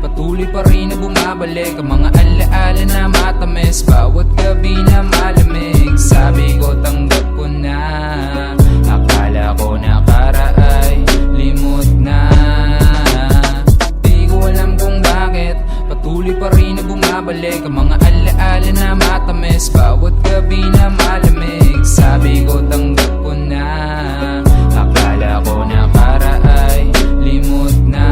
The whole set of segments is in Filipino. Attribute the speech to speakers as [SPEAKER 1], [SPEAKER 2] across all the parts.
[SPEAKER 1] patuloy pa rin na bumabalik ang mga alaala na matamis, bawat gabi na malamig. Sabi ko tanggap ko na, akala ko nakaraay, limot na. Di ko alam kung bakit patuloy pa rin na bumabalik ang mga alaala na matamis, bawat gabi na malamig. Sabi ko tanggap ko na, akala ko nakaraay, limot na.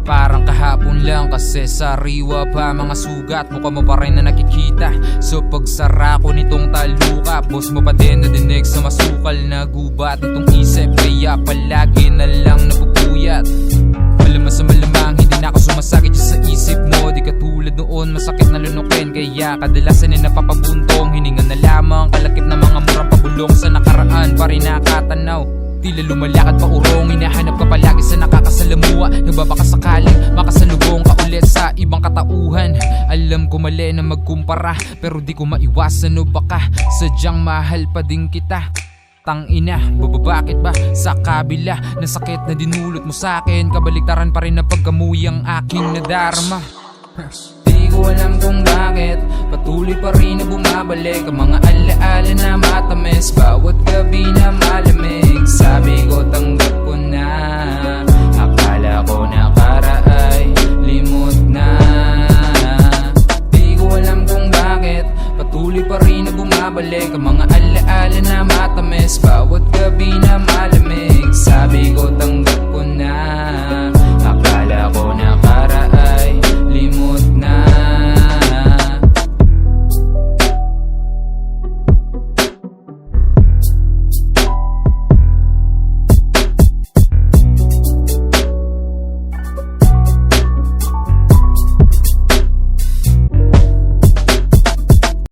[SPEAKER 1] Parang kahapon lang kasi sariwa pa mga sugat, mukha mo pa rin na nakikita. So pagsara ko nitong taluka, boss mo pa din nadinig sa masukal na gubat nitong isip, kaya palagi na lang napupuyat. Malamang sa malamang hindi na ako sumasakit sa isip mo, di katulad noon masakit na lunukin, kaya kadalasan ay napapabuntong. Hininga na lamang kalakip na mga murang pabulong, sa nakaraan pa rin nakatanaw. Tila lumalakad pa urong, hinahanap ka palagi sa nakakasalamuha. Nagbabaka sakaling makasalubong ka ulit sa ibang katauhan. Alam ko mali na magkumpara, pero di ko maiwasan o baka sadyang mahal pa din kita. Tangina, bakit ba sa kabila ng sakit na dinulot mo sa'kin, kabaliktaran pa rin na pagkamuhi ang aking nadarama. Di ko alam kung bakit patuloy pa rin na bumabalik ang mga alaala na matamis, bawat gabi na malamig. Sabi ko tanggap ko na, akala ko nakaraay, limot na. Di ko alam kung bakit patuloy pa rin na bumabalik ang mga alaala na matamis, bawat gabi na malamig. Sabi ko tanggap ko na.